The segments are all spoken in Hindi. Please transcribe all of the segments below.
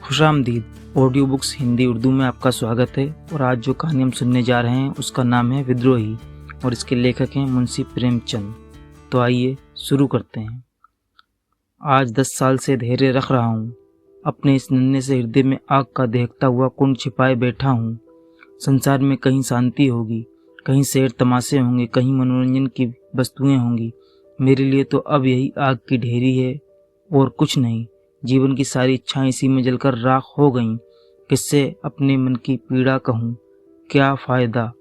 खुशामदीद। ऑडियो बुक्स हिंदी उर्दू में आपका स्वागत है और आज जो कहानी हम सुनने जा रहे हैं उसका नाम है विद्रोही और इसके लेखक हैं मुंशी प्रेमचंद। तो आइए शुरू करते हैं। आज 10 साल से धैर्य रख रहा हूँ, अपने इस नन्हे से हृदय में आग का दहकता हुआ कुंड छिपाए बैठा हूँ। संसार में कहीं शांति होगी, कहीं सैर तमाशे होंगे, कहीं मनोरंजन की वस्तुएं होंगी। मेरे लिए तो अब यही आग की ढेरी है और कुछ नहीं। जीवन की सारी इच्छाएं इसी में जलकर राख हो गईं। किससे अपने मन की पीड़ा कहूँ, क्या फ़ायदा।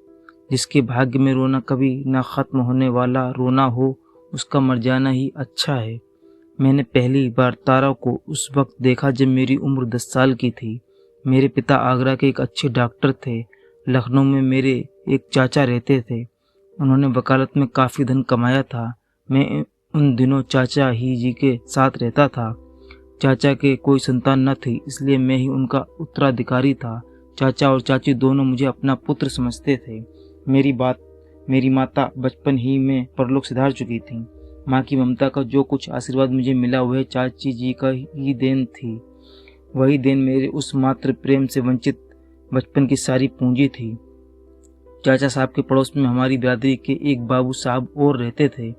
जिसके भाग्य में रोना कभी ना ख़त्म होने वाला रोना हो, उसका मर जाना ही अच्छा है। मैंने पहली बार तारा को उस वक्त देखा जब मेरी उम्र 10 साल की थी। मेरे पिता आगरा के एक अच्छे डॉक्टर थे। लखनऊ में मेरे एक चाचा रहते थे। उन्होंने वकालत में काफ़ी धन कमाया था। मैं उन दिनों चाचा ही जी के साथ रहता था। चाचा के कोई संतान न थी, इसलिए मैं ही उनका उत्तराधिकारी था। चाचा और चाची दोनों मुझे अपना पुत्र समझते थे। मेरी माता बचपन ही में परलोक सिधार चुकी थी। माँ की ममता का जो कुछ आशीर्वाद मुझे मिला वह चाची जी का ही देन थी। वही देन मेरे उस मात्र प्रेम से वंचित बचपन की सारी पूंजी थी। चाचा साहब के पड़ोस में हमारी बिरादरी के एक बाबू साहब और रहते थे।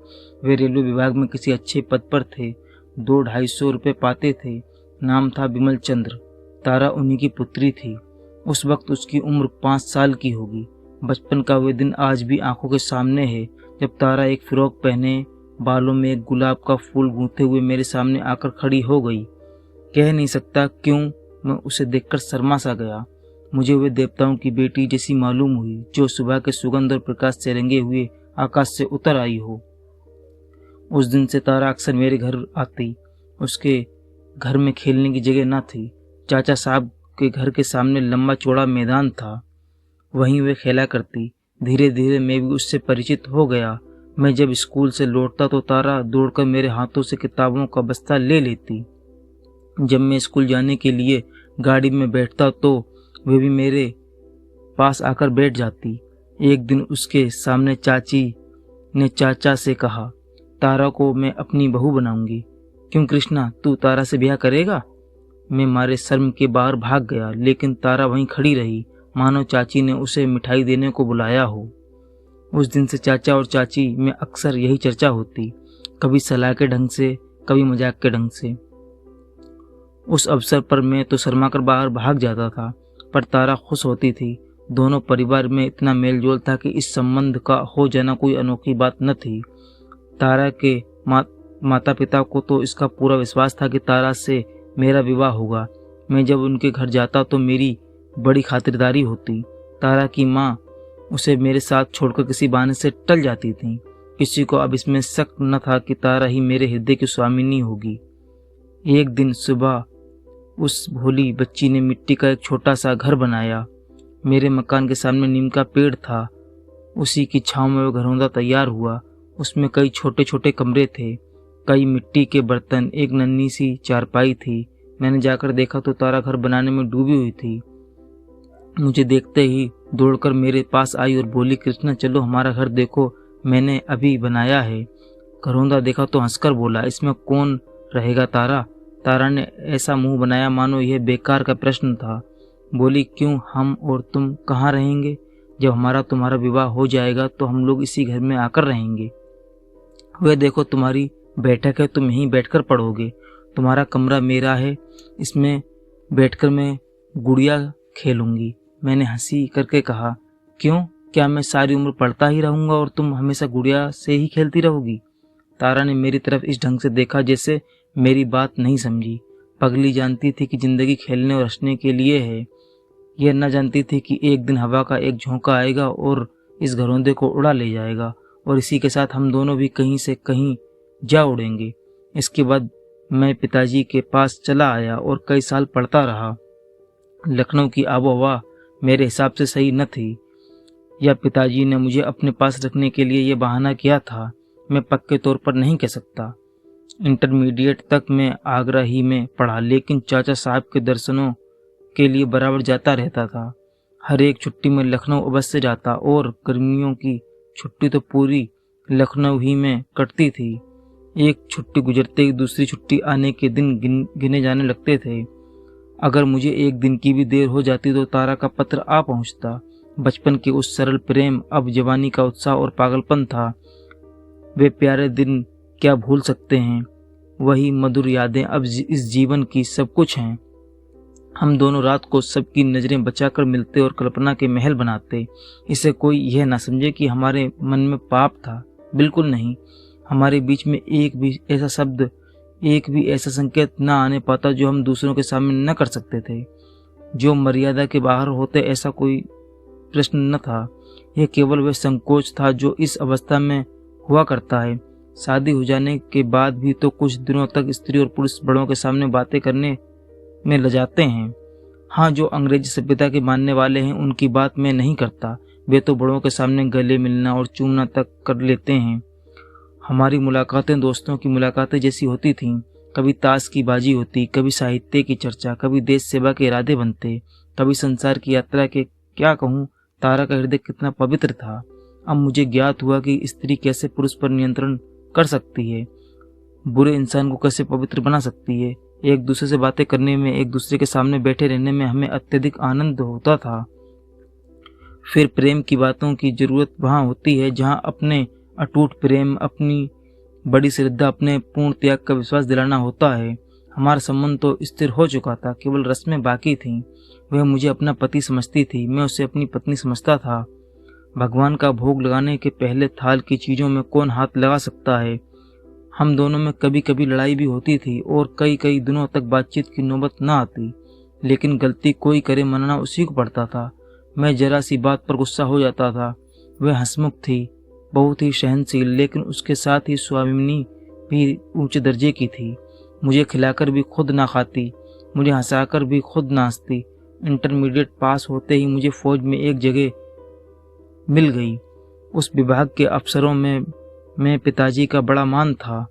वे रेलवे विभाग में किसी अच्छे पद पर थे। 200-250 रुपये पाते थे। नाम था बिमल चंद्र। तारा उन्हीं की पुत्री थी। उस वक्त उसकी उम्र 5 साल की होगी। बचपन का वह दिन आज भी आंखों के सामने है जब तारा एक फ्रॉक पहने, बालों में एक गुलाब का फूल गूंथे हुए मेरे सामने आकर खड़ी हो गई। कह नहीं सकता क्यों मैं उसे देखकर शर्मा सा गया। मुझे वह देवताओं की बेटी जैसी मालूम हुई, जो सुबह के सुगंध और प्रकाश से रंगे हुए आकाश से उतर आई हो। उस दिन से तारा अक्सर मेरे घर आती। उसके घर में खेलने की जगह न थी। चाचा साहब के घर के सामने लंबा चौड़ा मैदान था, वहीं वे खेला करती। धीरे धीरे मैं भी उससे परिचित हो गया। मैं जब स्कूल से लौटता तो तारा दौड़कर मेरे हाथों से किताबों का बस्ता ले लेती। जब मैं स्कूल जाने के लिए गाड़ी में बैठता तो वे भी मेरे पास आकर बैठ जाती। एक दिन उसके सामने चाची ने चाचा से कहा, तारा को मैं अपनी बहू बनाऊंगी। क्यों कृष्णा, तू तारा से ब्याह करेगा? मैं मारे शर्म के बाहर भाग गया, लेकिन तारा वहीं खड़ी रही, मानो चाची ने उसे मिठाई देने को बुलाया हो। उस दिन से चाचा और चाची में अक्सर यही चर्चा होती, कभी सलाह के ढंग से, कभी मजाक के ढंग से। उस अवसर पर मैं तो शर्मा कर बाहर भाग जाता था, पर तारा खुश होती थी। दोनों परिवार में इतना मेलजोल था कि इस संबंध का हो जाना कोई अनोखी बात न थी। तारा के माता पिता को तो इसका पूरा विश्वास था कि तारा से मेरा विवाह होगा। मैं जब उनके घर जाता तो मेरी बड़ी खातिरदारी होती। तारा की माँ उसे मेरे साथ छोड़कर किसी बहाने से टल जाती थी। किसी को अब इसमें शक न था कि तारा ही मेरे हृदय की स्वामिनी होगी। एक दिन सुबह उस भोली बच्ची ने मिट्टी का एक छोटा सा घर बनाया। मेरे मकान के सामने नीम का पेड़ था, उसी की छांव में वह घरौंदा तैयार हुआ। उसमें कई छोटे छोटे कमरे थे, कई मिट्टी के बर्तन, एक नन्ही सी चारपाई थी। मैंने जाकर देखा तो तारा घर बनाने में डूबी हुई थी। मुझे देखते ही दौड़कर मेरे पास आई और बोली, कृष्णा चलो हमारा घर देखो, मैंने अभी बनाया है। घरौंदा देखा तो हंसकर बोला, इसमें कौन रहेगा तारा? तारा ने ऐसा मुंह बनाया मानो यह बेकार का प्रश्न था। बोली, क्यों, हम और तुम कहाँ रहेंगे? जब हमारा तुम्हारा विवाह हो जाएगा तो हम लोग इसी घर में आकर रहेंगे। वह देखो तुम्हारी बैठक है, तुम यहीं बैठकर पढ़ोगे। तुम्हारा कमरा मेरा है, इसमें बैठकर मैं गुड़िया खेलूंगी। मैंने हंसी करके कहा, क्यों, क्या मैं सारी उम्र पढ़ता ही रहूंगा और तुम हमेशा गुड़िया से ही खेलती रहोगी? तारा ने मेरी तरफ इस ढंग से देखा जैसे मेरी बात नहीं समझी। पगली जानती थी कि जिंदगी खेलने और हंसने के लिए है। यह न जानती थी कि एक दिन हवा का एक झोंका आएगा और इस घरौंदे को उड़ा ले जाएगा और इसी के साथ हम दोनों भी कहीं से कहीं जा उड़ेंगे। इसके बाद मैं पिताजी के पास चला आया और कई साल पढ़ता रहा। लखनऊ की आबो हवा मेरे हिसाब से सही न थी, या पिताजी ने मुझे अपने पास रखने के लिए यह बहाना किया था, मैं पक्के तौर पर नहीं कह सकता। इंटरमीडिएट तक मैं आगरा ही में पढ़ा, लेकिन चाचा साहब के दर्शनों के लिए बराबर जाता रहता था। हर एक छुट्टी में लखनऊ अवश्य जाता और गर्मियों की छुट्टी तो पूरी लखनऊ ही में कटती थी। एक छुट्टी गुजरते ही दूसरी छुट्टी आने के दिन गिने जाने लगते थे। अगर मुझे एक दिन की भी देर हो जाती तो तारा का पत्र आ पहुंचता। बचपन के उस सरल प्रेम अब जवानी का उत्साह और पागलपन था। वे प्यारे दिन क्या भूल सकते हैं। वही मधुर यादें अब इस जीवन की सब कुछ हैं। हम दोनों रात को सबकी नज़रें बचाकर मिलते और कल्पना के महल बनाते। इससे कोई यह ना समझे कि हमारे मन में पाप था। बिल्कुल नहीं। हमारे बीच में एक भी ऐसा शब्द, एक भी ऐसा संकेत न आने पाता जो हम दूसरों के सामने न कर सकते थे। जो मर्यादा के बाहर होते ऐसा कोई प्रश्न न था। यह केवल वह संकोच था जो इस अवस्था में हुआ करता है। शादी हो जाने के बाद भी तो कुछ दिनों तक स्त्री और पुरुष बड़ों के सामने बातें करने में लजाते हैं। हाँ, जो अंग्रेजी सभ्यता के मानने वाले हैं उनकी बात मैं नहीं करता। वे तो बड़ों के सामने गले मिलना और चूमना तक कर लेते हैं। हमारी मुलाकातें दोस्तों की मुलाकातें जैसी होती थीं। कभी ताश की बाजी होती, कभी साहित्य की चर्चा, कभी देश सेवा के इरादे बनते, कभी संसार की यात्रा के। क्या कहूँ, तारा का हृदय कितना पवित्र था। अब मुझे ज्ञात हुआ कि स्त्री कैसे पुरुष पर नियंत्रण कर सकती है, बुरे इंसान को कैसे पवित्र बना सकती है। एक दूसरे से बातें करने में, एक दूसरे के सामने बैठे रहने में हमें अत्यधिक आनंद होता था। फिर प्रेम की बातों की जरूरत वहाँ होती है जहाँ अपने अटूट प्रेम, अपनी बड़ी श्रद्धा, अपने पूर्ण त्याग का विश्वास दिलाना होता है। हमारा संबंध तो स्थिर हो चुका था, केवल रस्में बाकी थीं। वह मुझे अपना पति समझती थी, मैं उसे अपनी पत्नी समझता था। भगवान का भोग लगाने के पहले थाल की चीज़ों में कौन हाथ लगा सकता है। हम दोनों में कभी कभी लड़ाई भी होती थी और कई कई दिनों तक बातचीत की नौबत न आती, लेकिन गलती कोई करे मनाना उसी को पड़ता था। मैं जरा सी बात पर गुस्सा हो जाता था। वह हंसमुख थी, बहुत ही सहनशील, लेकिन उसके साथ ही स्वामिनी भी ऊंचे दर्जे की थी। मुझे खिलाकर भी खुद ना खाती, मुझे हंसाकर भी खुद ना हंसती। इंटरमीडिएट पास होते ही मुझे फौज में एक जगह मिल गई। उस विभाग के अफसरों में पिताजी का बड़ा मान था।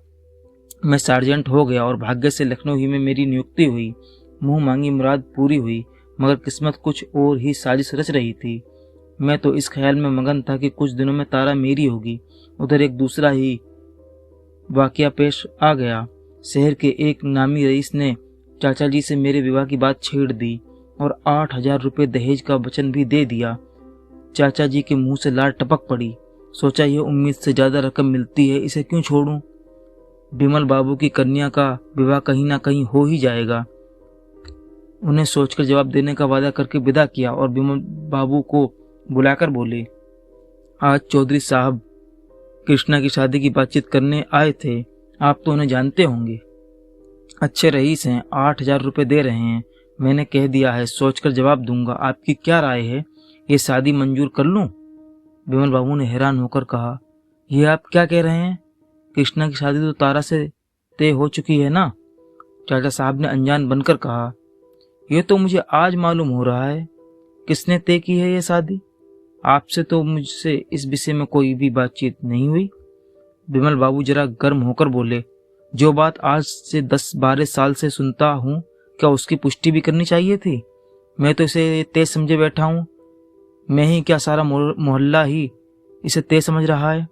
मैं सार्जेंट हो गया और भाग्य से लखनऊ ही में मेरी नियुक्ति हुई। मुंह मांगी मुराद पूरी हुई, मगर किस्मत कुछ और ही साजिश रच रही थी। मैं तो इस ख्याल में मगन था कि कुछ दिनों में तारा मेरी होगी। उधर एक दूसरा ही वाकया पेश आ गया। शहर के एक नामी रईस ने चाचा जी से मेरे विवाह की बात छेड़ दी और 8,000 रुपये दहेज का वचन भी दे दिया। चाचा जी के मुंह से लार टपक पड़ी। सोचा यह उम्मीद से ज्यादा रकम मिलती है, इसे क्यों छोड़ूं। बिमल बाबू की कन्या का विवाह कहीं ना कहीं हो ही जाएगा। उन्हें सोचकर जवाब देने का वादा करके विदा किया और बिमल बाबू को बुलाकर बोले, आज चौधरी साहब कृष्णा की शादी की बातचीत करने आए थे। आप तो उन्हें जानते होंगे, अच्छे रईस हैं, 8,000 रुपये दे रहे हैं। मैंने कह दिया है, सोचकर जवाब दूंगा। आपकी क्या राय है, ये शादी मंजूर कर लूं? बिमल बाबू ने हैरान होकर कहा, ये आप क्या कह रहे हैं? कृष्णा की शादी तो तारा से तय हो चुकी है ना? चाचा साहब ने अनजान बनकर कहा, यह तो मुझे आज मालूम हो रहा है। किसने तय की है ये शादी? आपसे तो मुझसे इस विषय में कोई भी बातचीत नहीं हुई। बिमल बाबू जरा गर्म होकर बोले, जो बात आज से 10-12 साल से सुनता हूँ, क्या उसकी पुष्टि भी करनी चाहिए थी? मैं तो इसे तय समझे बैठा हूँ। मैं ही क्या, सारा मोहल्ला ही इसे तय समझ रहा है।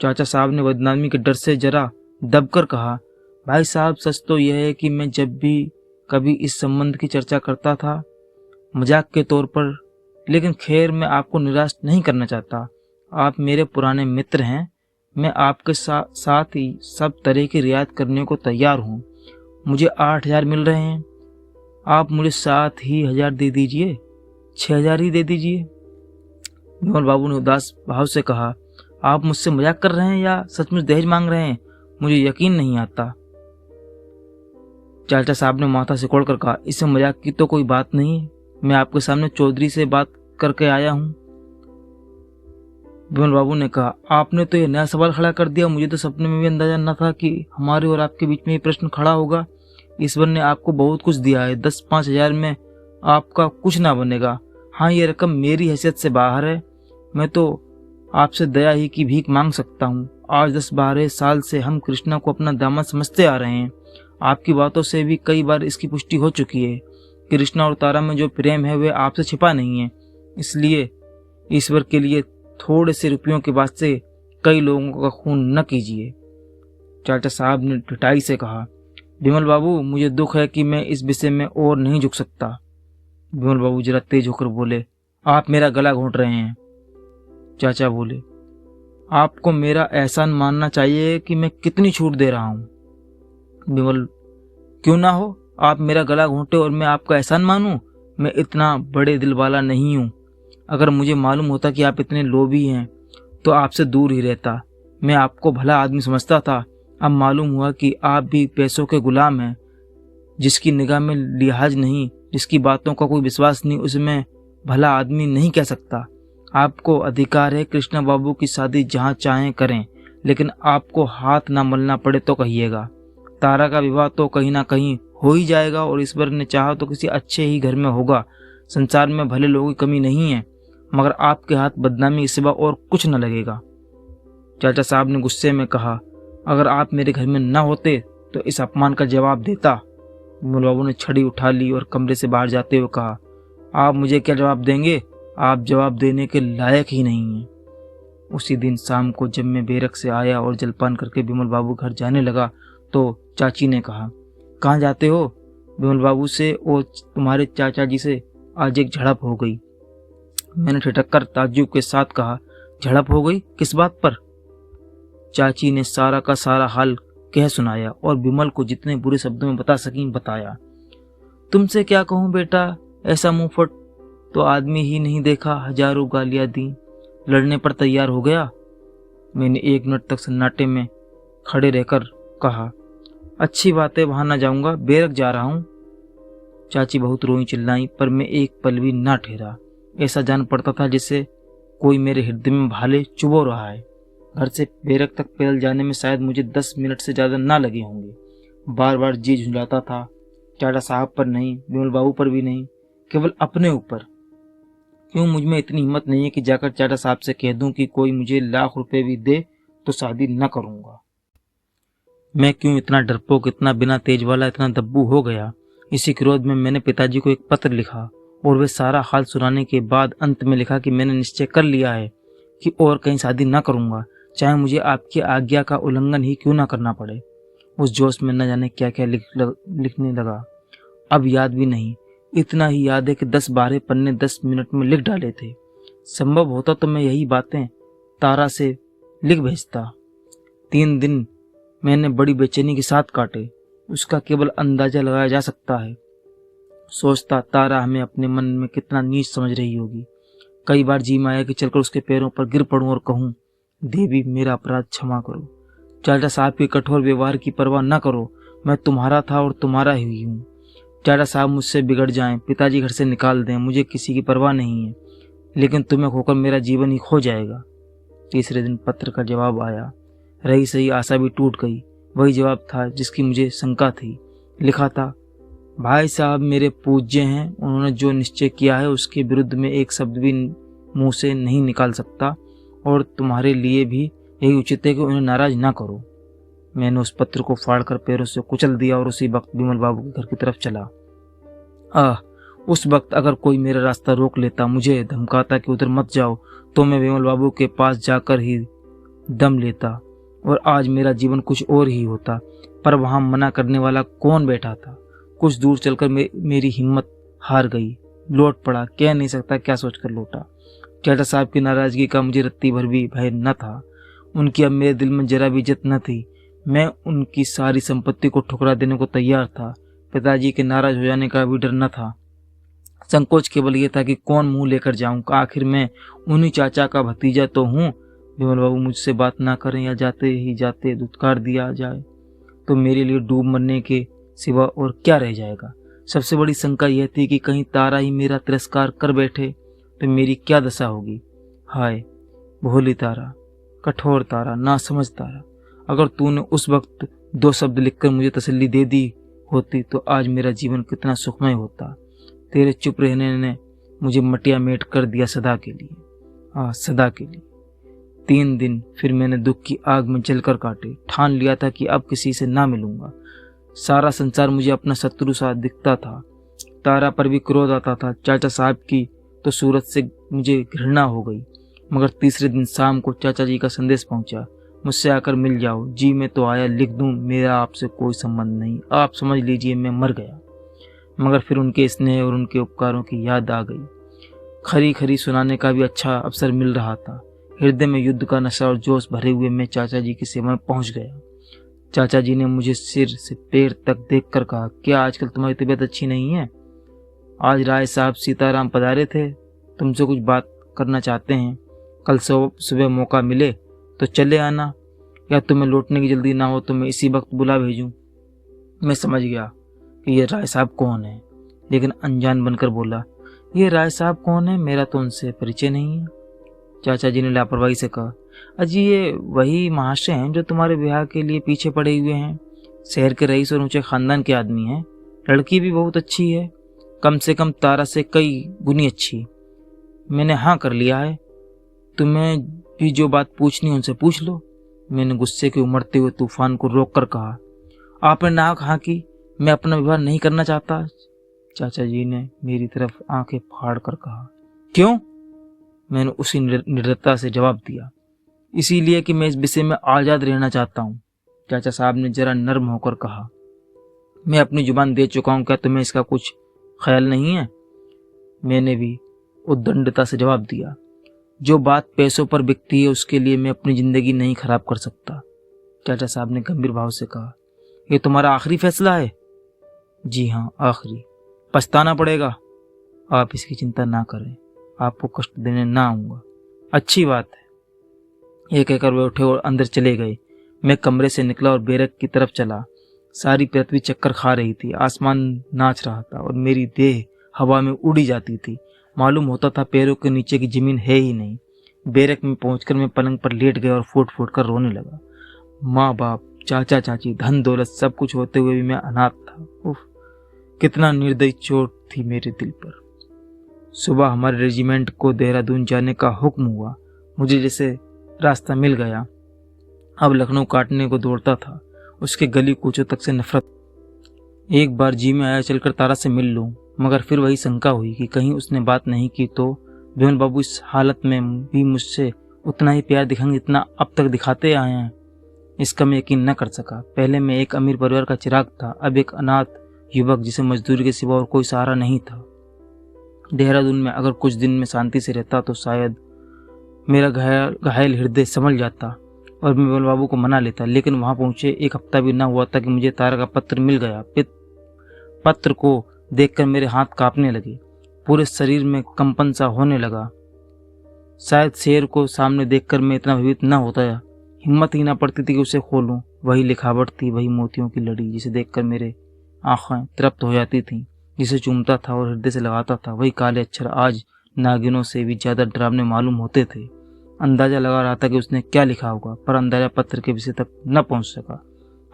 चाचा साहब ने बदनामी के डर से जरा दबकर कहा, भाई साहब, सच तो यह है कि मैं जब भी कभी इस संबंध की चर्चा करता था, मजाक के तौर पर, लेकिन खैर मैं आपको निराश नहीं करना चाहता। आप मेरे पुराने मित्र हैं। मैं आपके साथ ही सब तरह की रियायत करने को तैयार हूँ। मुझे 8,000 मिल रहे हैं, आप मुझे 7,000 दे दीजिए, 6,000 ही दे दीजिए। बिमल बाबू ने उदास भाव से कहा, आप मुझसे मजाक कर रहे हैं या सचमुच दहेज मांग रहे हैं? मुझे यकीन नहीं आता। चाचा साहब ने माथा सिकोड़कर कहा, इससे मजाक की तो कोई बात नहीं। मैं आपके सामने चौधरी से बात करके आया हूँ। बिमल बाबू ने कहा, आपने तो यह नया सवाल खड़ा कर दिया। मुझे तो सपने में भी अंदाजा न था कि हमारे और आपके बीच में ये प्रश्न खड़ा होगा। ईश्वर ने आपको बहुत कुछ दिया है, 10-5 हज़ार में आपका कुछ ना बनेगा। हाँ, ये रकम मेरी हैसियत से बाहर है। मैं तो आपसे दया ही की भीख मांग सकता हूँ। आज 10-12 साल से हम कृष्णा को अपना दामाद समझते आ रहे हैं। आपकी बातों से भी कई बार इसकी पुष्टि हो चुकी है। कृष्णा और तारा में जो प्रेम है वह आपसे छिपा नहीं है। इसलिए ईश्वर के लिए थोड़े से रुपयों के वास्ते कई लोगों का खून न कीजिए। चाचा साहब ने ढिठाई से कहा, विमल बाबू, मुझे दुख है कि मैं इस विषय में और नहीं झुक सकता। विमल बाबू जरा तेज होकर बोले, आप मेरा गला घोंट रहे हैं। चाचा बोले, आपको मेरा एहसान मानना चाहिए कि मैं कितनी छूट दे रहा हूं। विमल, क्यों ना हो, आप मेरा गला घोंटे और मैं आपका एहसान मानूं? मैं इतना बड़े दिल वाला नहीं हूं। अगर मुझे मालूम होता कि आप इतने लोभी हैं तो आपसे दूर ही रहता। मैं आपको भला आदमी समझता था, अब मालूम हुआ कि आप भी पैसों के गुलाम हैं। जिसकी निगाह में लिहाज नहीं, जिसकी बातों का कोई विश्वास नहीं, उसे मैं भला आदमी नहीं कह सकता। आपको अधिकार है कृष्णा बाबू की शादी जहाँ चाहें करें, लेकिन आपको हाथ ना मलना पड़े तो कहिएगा। तारा का विवाह तो कहीं ना कहीं हो ही जाएगा और ईश्वर ने चाहा तो किसी अच्छे ही घर में होगा। संसार में भले लोगों की कमी नहीं है, मगर आपके हाथ बदनामी के सिवा और कुछ न लगेगा। चाचा साहब ने गुस्से में कहा, अगर आप मेरे घर में न होते तो इस अपमान का जवाब देता। विमल बाबू ने छड़ी उठा ली और कमरे से बाहर जाते हुए कहा, आप मुझे क्या जवाब देंगे? आप जवाब देने के लायक ही नहीं हैं। उसी दिन शाम को जब मैं बेरक से आया और जलपान करके विमल बाबू घर जाने लगा तो चाची ने कहा, कहाँ जाते हो? विमल बाबू से और तुम्हारे चाचा जी से आज एक झड़प हो गई। मैंने ठिठक कर ताज्जुब के साथ कहा, झड़प हो गई? किस बात पर? चाची ने सारा का सारा हाल कह सुनाया और विमल को जितने बुरे शब्दों में बता सकी बताया। तुमसे क्या कहूँ बेटा, ऐसा मुंहफट तो आदमी ही नहीं देखा, हजारों गालियां दी, लड़ने पर तैयार हो गया। मैंने 1 मिनट तक सन्नाटे में खड़े रहकर कहा, अच्छी बात है, वहां ना जाऊंगा, बेरक जा रहा हूं। चाची बहुत रोई चिल्लाई, पर मैं एक पल भी ना ठहरा। ऐसा जान पड़ता था जैसे कोई मेरे हृदय में भाले चुभो रहा है। घर से बेरक तक पैदल जाने में शायद मुझे 10 मिनट से ज्यादा ना लगे होंगे। बार बार जी झुंझलाता था, चाचा साहब पर नहीं, विमल बाबू पर भी नहीं, केवल अपने ऊपर। क्यों मुझ में इतनी हिम्मत नहीं है कि जाकर चाचा साहब से कह दूं कि कोई मुझे लाख रुपए भी दे तो शादी न करूंगा। मैं क्यों इतना डरपोक, इतना बिना तेज वाला, इतना दब्बू हो गया? इसी क्रोध में मैंने पिताजी को एक पत्र लिखा और वे सारा हाल सुनाने के बाद अंत में लिखा कि मैंने निश्चय कर लिया है कि और कहीं शादी न करूंगा, चाहे मुझे आपकी आज्ञा का उल्लंघन ही क्यों ना करना पड़े। उस जोश में न जाने क्या क्या लिखने लगा, अब याद भी नहीं। इतना ही याद है कि 10-12 पन्ने 10 मिनट में लिख डाले थे। संभव होता तो मैं यही बातें तारा से लिख भेजता। 3 दिन मैंने बड़ी बेचैनी के साथ काटे, उसका केवल अंदाजा लगाया जा सकता है। सोचता तारा हमें अपने मन में कितना नीच समझ रही होगी। कई बार जी में आया कि चलकर उसके पैरों पर गिर पड़ूं और कहूं, देवी मेरा अपराध क्षमा करो। चाचा साहब के कठोर व्यवहार की परवाह न करो, मैं तुम्हारा था और तुम्हारा ही हूँ। चाचा साहब मुझसे बिगड़ जाएं, पिताजी घर से निकाल दें, मुझे किसी की परवाह नहीं है, लेकिन तुम्हें खोकर मेरा जीवन ही खो जाएगा। तीसरे दिन पत्र का जवाब आया। रही सही आशा भी टूट गई। वही जवाब था जिसकी मुझे शंका थी। लिखा था, भाई साहब मेरे पूज्य हैं, उन्होंने जो निश्चय किया है उसके विरुद्ध में एक शब्द भी मुंह से नहीं निकाल सकता और तुम्हारे लिए भी यही उचित है कि उन्हें नाराज ना करो। मैंने उस पत्र को फाड़कर पैरों से कुचल दिया और उसी वक्त विमल बाबू के घर की तरफ चला। उस वक्त अगर कोई मेरा रास्ता रोक लेता, मुझे धमकाता कि उधर मत जाओ, तो मैं विमल बाबू के पास जाकर ही दम लेता और आज मेरा जीवन कुछ और ही होता। पर वहां मना करने वाला कौन बैठा था? कुछ दूर चलकर मेरी हिम्मत हार गई, लौट पड़ा। कह नहीं सकता क्या सोचकर लौटा। चाचा साहब की नाराजगी का मुझे रत्ती भर भी भय न था। उनकी अब मेरे दिल में जरा भी इज्जत न थी। मैं उनकी सारी संपत्ति को ठुकरा देने को तैयार था। पिताजी के नाराज हो जाने का भी डर न था। संकोच केवल ये था कि कौन मुंह लेकर जाऊं। आखिर मैं उन्हीं चाचा का भतीजा तो हूं। विमल बाबू मुझसे बात ना करें या जाते ही जाते धुतकार दिया जाए तो मेरे लिए डूब मरने के सिवा और क्या रह जाएगा। सबसे बड़ी शंका यह थी कि कहीं तारा ही मेरा तिरस्कार कर बैठे तो मेरी क्या दशा होगी। हाय भोली तारा, कठोर तारा, नासमझ तारा, अगर तूने उस वक्त 2 शब्द लिखकर मुझे तसल्ली दे दी होती तो आज मेरा जीवन कितना सुखमय होता। तेरे चुप रहने ने मुझे मटिया मेट कर दिया सदा के लिए। सदा के लिए। 3 दिन फिर मैंने दुख की आग में जलकर काटे। ठान लिया था कि अब किसी से ना मिलूंगा। सारा संसार मुझे अपना शत्रु सा दिखता था। तारा पर भी क्रोध आता था। चाचा साहब की तो सूरत से मुझे घृणा हो गई। मगर तीसरे दिन शाम को चाचा जी का संदेश पहुंचा। मुझसे आकर मिल जाओ। जी मैं तो आया, लिख दूं, मेरा आपसे कोई संबंध नहीं, आप समझ लीजिए मैं मर गया। मगर फिर उनके स्नेह और उनके उपकारों की याद आ गई। खरी खरी सुनाने का भी अच्छा अवसर मिल रहा था। हृदय में युद्ध का नशा और जोश भरे हुए मैं चाचा जी की सेवा में पहुंच गया। चाचा जी ने मुझे सिर से पैर तक देखकर कहा, क्या आजकल तुम्हारी तबीयत अच्छी नहीं है? आज राय साहब सीताराम पधारे थे, तुमसे कुछ बात करना चाहते हैं। कल सुबह मौका मिले तो चले आना, या तुम्हें लौटने की जल्दी ना हो तो मैं इसी वक्त बुला भेजूं। मैं समझ गया कि ये राय साहब कौन है, लेकिन अनजान बनकर बोला, ये राय साहब कौन है? मेरा तो उनसे परिचय नहीं है। चाचा जी ने लापरवाही से कहा, अजी ये वही महाशय हैं जो तुम्हारे ब्याह के लिए पीछे पड़े हुए हैं। शहर के रईस और ऊंचे खानदान के आदमी हैं। लड़की भी बहुत अच्छी है, कम से कम तारा से कई गुनी अच्छी। मैंने हाँ कर लिया है, तुम्हें भी जो बात पूछनी उनसे पूछ लो। मैंने गुस्से के उमड़ते हुए तूफान को रोक कर कहा, आपने ना कहा कि मैं अपना विवाह नहीं करना चाहता? चाचा जी ने मेरी तरफ आंखें फाड़ कर कहा, क्यों? मैंने उसी निर्दयता से जवाब दिया, इसीलिए कि मैं इस विषय में आजाद रहना चाहता हूँ। चाचा साहब ने जरा नर्म होकर कहा, मैं अपनी जुबान दे चुका हूँ, क्या तुम्हें इसका कुछ ख्याल नहीं है? मैंने भी उद्दंडता से जवाब दिया, जो बात पैसों पर बिकती है उसके लिए मैं अपनी जिंदगी नहीं खराब कर सकता। चाचा साहब ने गंभीर भाव से कहा, ये तुम्हारा आखिरी फैसला है? जी हाँ, आखिरी। पछताना पड़ेगा। आप इसकी चिंता ना करें, आपको कष्ट देने ना आऊंगा। अच्छी बात है। ये कहकर वे उठे और अंदर चले गए। मैं कमरे से निकला और बैरक की तरफ चला। सारी पृथ्वी चक्कर खा रही थी, आसमान नाच रहा था और मेरी देह हवा में उड़ी जाती थी। मालूम होता था पैरों के नीचे की जमीन है ही नहीं। बैरक में पहुंचकर मैं पलंग पर लेट गया और फूट फूट कर रोने लगा। माँ बाप, चाचा चाची, धन दौलत सब कुछ होते हुए भी मैं अनाथ था। उफ, कितना निर्दयी चोट थी मेरे दिल पर। सुबह हमारे रेजिमेंट को देहरादून जाने का हुक्म हुआ। मुझे जैसे रास्ता मिल गया। अब लखनऊ काटने को दौड़ता था, उसके गली कूचों तक से नफरत। एक बार जी में आया चलकर तारा से मिल लूं, मगर फिर वही शंका हुई कि कहीं उसने बात नहीं की तो विमल बाबू इस हालत में भी मुझसे उतना ही प्यार दिखाएंगे जितना अब तक दिखाते आए हैं। इसका मैं यकीन न कर सका। पहले मैं एक अमीर परिवार का चिराग था, अब एक अनाथ युवक जिसे मजदूरी के सिवा और कोई सहारा नहीं था। देहरादून में अगर कुछ दिन में शांति से रहता तो शायद मेरा घायल हृदय संभल जाता और मैं विमल बाबू को मना लेता, लेकिन वहां पहुंचे एक हफ्ता भी ना हुआ था कि मुझे तारा का पत्र मिल गया। पत्र को देखकर मेरे हाथ कांपने लगे, पूरे शरीर में कंपन सा होने लगा। शायद शेर को सामने देखकर मैं इतना भयभीत न होता, हिम्मत ही ना पड़ती थी कि उसे खोलूं। वही लिखावट थी, वही मोतियों की लड़ी जिसे देखकर मेरे आंखें तृप्त हो जाती थीं, जिसे चूमता था और हृदय से लगाता था। वही काले अक्षर आज नागिनों से भी ज्यादा डरावने मालूम होते थे। अंदाजा लगा रहा था कि उसने क्या लिखा होगा, पर अंदाजा पत्र के विषय तक न पहुंच सका।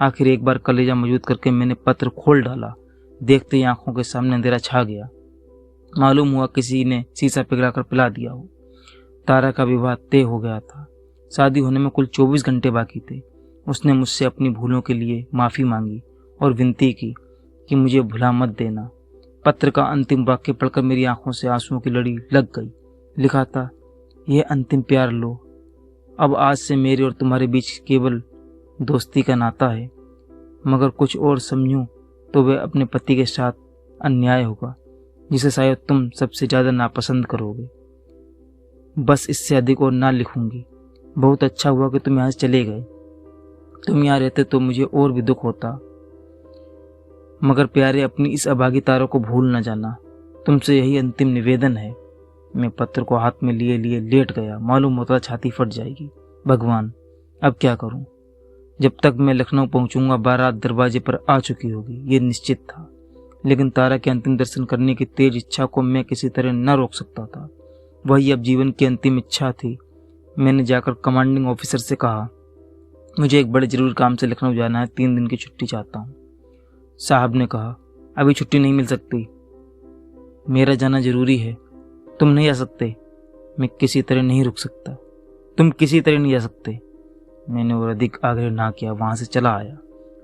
आखिर एक बार कलेजा मजबूत करके मैंने पत्र खोल डाला। देखते ही आंखों के सामने अंधेरा छा गया। मालूम हुआ किसी ने शीशा पिघलाकर पिला दिया हो। तारा का विवाह तय हो गया था। शादी होने में कुल 24 घंटे बाकी थे। उसने मुझसे अपनी भूलों के लिए माफी मांगी और विनती की कि मुझे भुला मत देना। पत्र का अंतिम वाक्य पढ़कर मेरी आंखों से आंसुओं की लड़ी लग गई। लिखा था, यह अंतिम प्यार लो। अब आज से मेरे और तुम्हारे बीच केवल दोस्ती का नाता है, मगर कुछ और समझूं तो वह अपने पति के साथ अन्याय होगा, जिसे शायद तुम सबसे ज्यादा नापसंद करोगे। बस इससे अधिक और ना लिखूंगी। बहुत अच्छा हुआ कि तुम यहाँ से चले गए। तुम यहाँ रहते तो मुझे और भी दुख होता। मगर प्यारे, अपनी इस अभागी तारा को भूल न जाना। तुमसे यही अंतिम निवेदन है। मैं पत्र को हाथ में लिए लिए लेट गया। मालूम होता छाती फट जाएगी। भगवान, अब क्या करूं? जब तक मैं लखनऊ पहुंचूंगा बारात दरवाजे पर आ चुकी होगी, ये निश्चित था। लेकिन तारा के अंतिम दर्शन करने की तेज इच्छा को मैं किसी तरह न रोक सकता था। वही अब जीवन की अंतिम इच्छा थी। मैंने जाकर कमांडिंग ऑफिसर से कहा, मुझे एक बड़े जरूरी काम से लखनऊ जाना है, 3 दिन की छुट्टी चाहता हूँ। साहब ने कहा, अभी छुट्टी नहीं मिल सकती, मेरा जाना जरूरी है। तुम नहीं आ सकते? मैं किसी तरह नहीं रुक सकता। तुम किसी तरह नहीं जा सकते। मैंने और अधिक आग्रह ना किया, वहां से चला आया।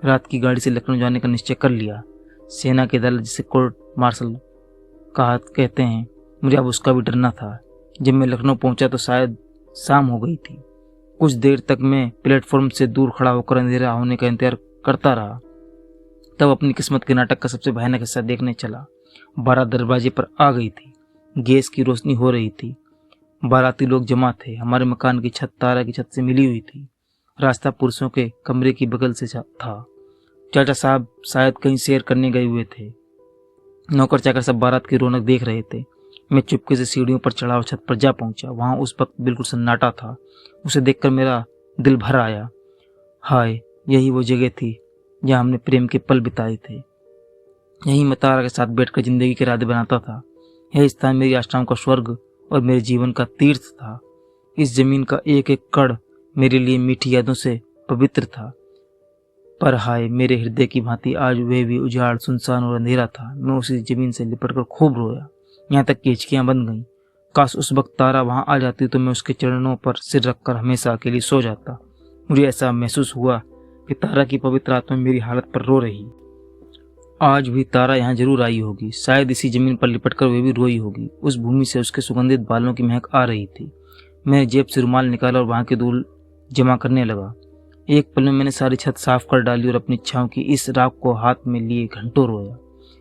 रात की गाड़ी से लखनऊ जाने का निश्चय कर लिया। सेना के दल जिसे कोर्ट मार्शल कहते हैं, मुझे अब उसका भी डरना था। जब मैं लखनऊ पहुंचा तो शायद शाम हो गई थी। कुछ देर तक मैं प्लेटफॉर्म से दूर खड़ा होकर अंधेरा होने का इंतजार करता रहा। तब अपनी किस्मत के नाटक का सबसे भयानक हिस्सा देखने चला। बारात दरवाजे पर आ गई थी। गैस की रोशनी हो रही थी। बाराती लोग जमा थे। हमारे मकान की छत तारा की छत से मिली हुई थी। रास्ता पुरुषों के कमरे की बगल से था। चाचा साहब शायद कहीं सैर करने गए हुए थे। नौकर चाकर सब बारात की रौनक देख रहे थे। मैं चुपके से सीढ़ियों पर चढ़ा और छत पर जा पहुंचा। वहां उस वक्त बिल्कुल सन्नाटा था। उसे देखकर मेरा दिल भर आया। हाय, यही वो जगह थी जहां हमने प्रेम के पल बिताए थे। यहीं मैं तारा के साथ बैठकर जिंदगी के इरादे बनाता था। यह स्थान मेरी आशाओं का स्वर्ग और मेरे जीवन का तीर्थ था। इस जमीन का एक एक कण मेरे लिए मीठी यादों से पवित्र था। पर हाय, मेरे हृदय की भांति आज वह भी उजाड़, सुनसान और अंधेरा था। मैं उसी जमीन से लिपटकर खूब रोया, यहाँ तक कि हिचकियां बन गईं। काश उस वक्त तारा वहां आ जाती तो मैं उसके चरणों पर सिर रखकर हमेशा के लिए सो जाता। मुझे ऐसा महसूस हुआ कि तारा की पवित्र आत्मा मेरी हालत पर रो रही। आज भी तारा यहाँ जरूर आई होगी। शायद इसी जमीन पर लिपटकर वह भी रोई होगी। उस भूमि से उसके सुगंधित बालों की महक आ रही थी। मैंने जेब से रुमाल निकाला और वहां के धूल जमा करने लगा। एक पल में मैंने सारी छत साफ कर डाली और अपनी इच्छाओं की इस राख को हाथ में लिए घंटों रोया।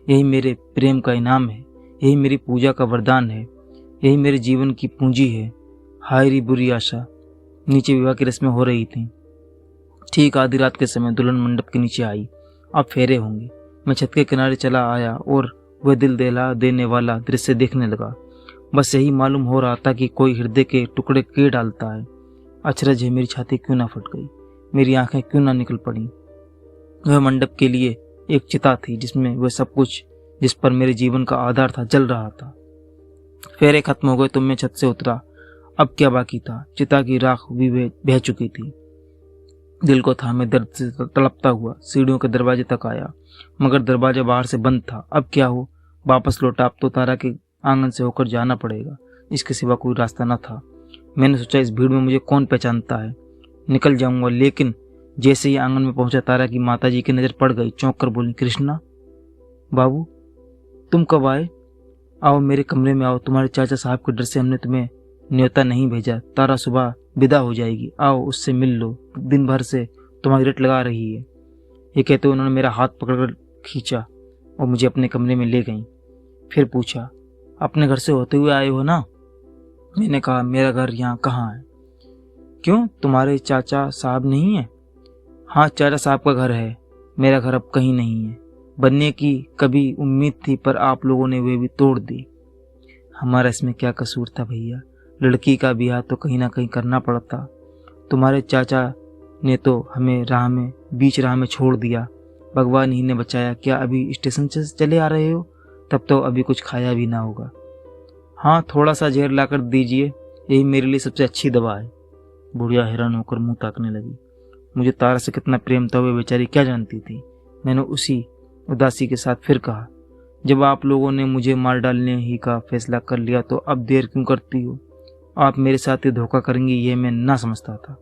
यही मेरे प्रेम का इनाम है। यही मेरी पूजा का वरदान है। यही मेरे जीवन की पूंजी है। हाय री बुरी आशा। नीचे विवाह की रस्में हो रही थीं। ठीक आधी रात के समय दुल्हन मंडप के नीचे आई। अब फेरे होंगे। मैं छत के किनारे चला आया और वह दिल दहला देने वाला दृश्य देखने लगा। बस यही मालूम हो रहा था कि कोई हृदय के टुकड़े के डालता है। अचरज है, मेरी छाती क्यों ना फट गई, मेरी आंखें क्यों ना निकल पड़ी। वह मंडप के लिए एक चिता थी जिसमें वह सब कुछ जिस पर मेरे जीवन का आधार था जल रहा था। फेरे खत्म हो गए तो मैं छत से उतरा। अब क्या बाकी था? चिता की राख भी बह चुकी थी। दिल को थामे दर्द से तड़पता हुआ सीढ़ियों के दरवाजे तक आया, मगर दरवाजा बाहर से बंद था। अब क्या हो? वापस लौटा। अब तो तारा के आंगन से होकर जाना पड़ेगा। इसके सिवा कोई रास्ता न था। मैंने सोचा इस भीड़ में मुझे कौन पहचानता है, निकल जाऊंगा। लेकिन जैसे ही आंगन में पहुंचा तारा की माताजी की नजर पड़ गई। चौंक कर बोली, कृष्णा बाबू, तुम कब आए? आओ मेरे कमरे में आओ। तुम्हारे चाचा साहब के डर से हमने तुम्हें न्योता नहीं भेजा। तारा सुबह विदा हो जाएगी, आओ उससे मिल लो। दिन भर से तुम्हारी रट लगा रही है। ये कहते उन्होंने मेरा हाथ पकड़कर खींचा और मुझे अपने कमरे में ले गईं। फिर पूछा, अपने घर से होते हुए आए हो ना? मैंने कहा, मेरा घर यहाँ कहाँ है? क्यों, तुम्हारे चाचा साहब नहीं है? हाँ, चाचा साहब का घर है। मेरा घर अब कहीं नहीं है। बनने की कभी उम्मीद थी पर आप लोगों ने वे भी तोड़ दी। हमारा इसमें क्या कसूर था भैया? लड़की का ब्याह तो कहीं ना कहीं करना पड़ता। तुम्हारे चाचा ने तो हमें बीच राह में छोड़ दिया। भगवान ही ने बचाया। क्या अभी स्टेशन से चले आ रहे हो? तब तो अभी कुछ खाया भी ना होगा। हाँ, थोड़ा सा जहर लाकर दीजिए, यही मेरे लिए सबसे अच्छी दवा है। बुढ़िया हैरान होकर मुंह ताकने लगी। मुझे तारा से कितना प्रेम था वह बेचारी क्या जानती थी। मैंने उसी उदासी के साथ फिर कहा, जब आप लोगों ने मुझे मार डालने ही का फैसला कर लिया तो अब देर क्यों करती हो? आप मेरे साथ ही धोखा करेंगी ये मैं ना समझता था।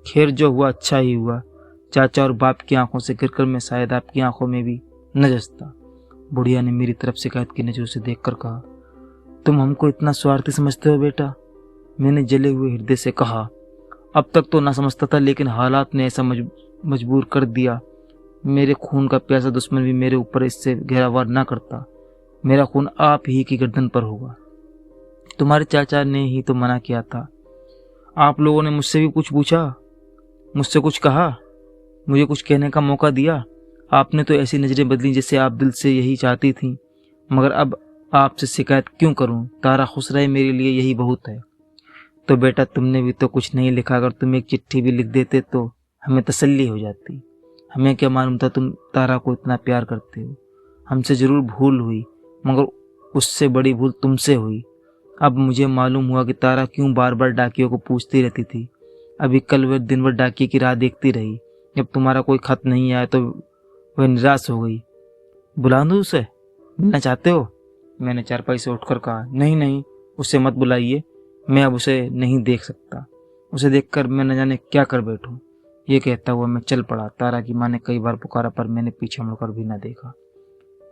खैर, जो हुआ अच्छा ही हुआ। चाचा और बाप की आंखों से गिरकर मैं शायद आपकी आंखों में भी न जचता। बुढ़िया ने मेरी तरफ शिकायत की नजरों से देखकर कहा, तुम हमको इतना स्वार्थी समझते हो बेटा? मैंने जले हुए हृदय से कहा। अब तक तो ना समझता था, लेकिन हालात ने ऐसा मजबूर कर दिया। मेरे खून का प्यासा दुश्मन भी मेरे ऊपर इससे गहरा वार ना करता। मेरा खून आप ही की गर्दन पर होगा। तुम्हारे चाचा ने ही तो मना किया था। आप लोगों ने मुझसे भी कुछ पूछा, मुझसे कुछ कहा, मुझे कुछ कहने का मौका दिया? आपने तो ऐसी नजरें बदली जैसे आप दिल से यही चाहती थी। मगर अब आपसे शिकायत क्यों करूं? तारा खुश रहे, मेरे लिए यही बहुत है। तो बेटा, तुमने भी तो कुछ नहीं लिखा। अगर तुम एक चिट्ठी भी लिख देते तो हमें तसल्ली हो जाती। हमें क्या मालूम था तुम तारा को इतना प्यार करते हो। हमसे जरूर भूल हुई, मगर उससे बड़ी भूल तुमसे हुई। अब मुझे मालूम हुआ कि तारा क्यों बार बार डाकियों को पूछती रहती थी। अभी कल वह दिन भर डाकिये की राह देखती रही। जब तुम्हारा कोई खत नहीं आया तो वह निराश हो गई। बुला दूं उसे? मिलना चाहते हो? मैंने चारपाई से उठकर कहा, नहीं नहीं, उसे मत बुलाइए। मैं अब उसे नहीं देख सकता। उसे देखकर मैं न जाने क्या कर बैठूं। ये कहता हुआ मैं चल पड़ा। तारा की माँ ने कई बार पुकारा पर मैंने पीछे मुड़कर भी न देखा।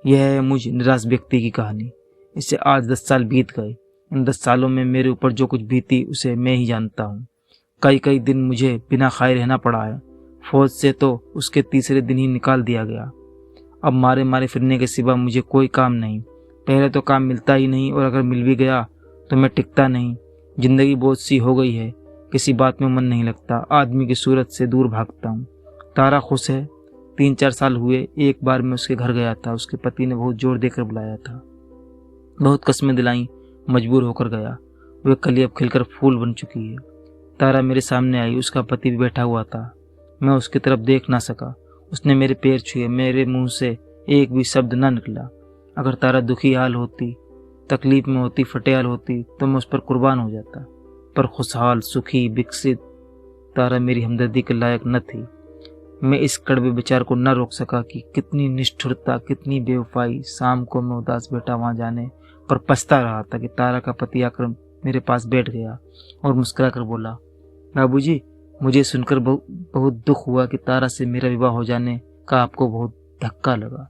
यह है मुझ निराश व्यक्ति की कहानी। इससे आज 10 साल बीत गए। इन 10 सालों में मेरे ऊपर जो कुछ बीती उसे मैं ही जानता हूँ। कई कई दिन मुझे बिना खाए रहना पड़ा है। फौज से तो उसके तीसरे दिन ही निकाल दिया गया। अब मारे मारे फिरने के सिवा मुझे कोई काम नहीं। पहले तो काम मिलता ही नहीं, और अगर मिल भी गया तो मैं टिकता नहीं। जिंदगी बोझ सी हो गई है, किसी बात में मन नहीं लगता, आदमी की सूरत से दूर भागता हूँ। तारा खुश है। 3-4 साल हुए एक बार मैं उसके घर गया था। उसके पति ने बहुत जोर देकर बुलाया था, बहुत कस्में दिलाई, मजबूर होकर गया। वह कली अब खिलकर फूल बन चुकी है। तारा मेरे सामने आई, उसका पति भी बैठा हुआ था। मैं उसकी तरफ देख ना सका। उसने मेरे पैर छुए, मेरे मुंह से एक भी शब्द न निकला। अगर तारा दुखी हाल होती, तकलीफ में होती, फटेहाल होती तो मैं उस पर कुर्बान हो जाता, पर खुशहाल, सुखी, विकसित तारा मेरी हमदर्दी के लायक न थी। मैं इस कड़वे विचार को न रोक सका कि कितनी निष्ठुरता, कितनी बेवफाई। शाम को मैं उदास बैठा वहां जाने पर पछता रहा था कि तारा का पति आकर मेरे पास बैठ गया और मुस्कुरा कर बोला, बाबूजी, मुझे सुनकर बहुत दुख हुआ कि तारा से मेरा विवाह हो जाने का आपको बहुत धक्का लगा।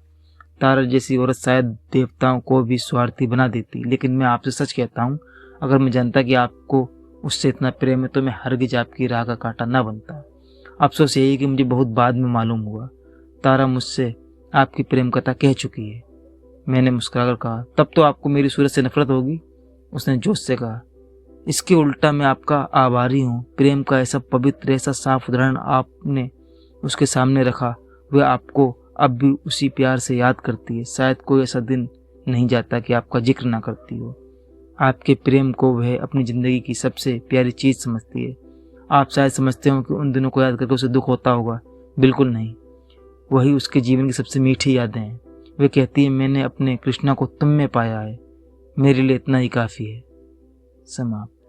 तारा जैसी औरत शायद देवताओं को भी स्वार्थी बना देती, लेकिन मैं आपसे सच कहता हूँ, अगर मैं जानता कि आपको उससे इतना प्रेम है तो मैं हरगिज आपकी राह का कांटा न बनता। अफसोस यही कि मुझे बहुत बाद में मालूम हुआ तारा मुझसे आपकी प्रेम कथा कह चुकी है। मैंने मुस्कुराकर कहा, तब तो आपको मेरी सूरत से नफरत होगी। उसने जोश से कहा, इसके उल्टा मैं आपका आभारी हूँ। प्रेम का ऐसा पवित्र, ऐसा साफ उदाहरण आपने उसके सामने रखा। वह आपको अब भी उसी प्यार से याद करती है। शायद कोई ऐसा दिन नहीं जाता कि आपका जिक्र ना करती हो। आपके प्रेम को वह अपनी जिंदगी की सबसे प्यारी चीज समझती है। आप शायद समझते हो कि उन दिनों को याद करके उसे दुख होता होगा। बिल्कुल नहीं, वही उसके जीवन की सबसे मीठी यादें हैं। वे कहती है, मैंने अपने कृष्णा को तुम में पाया है, मेरे लिए इतना ही काफी है। समाप्त।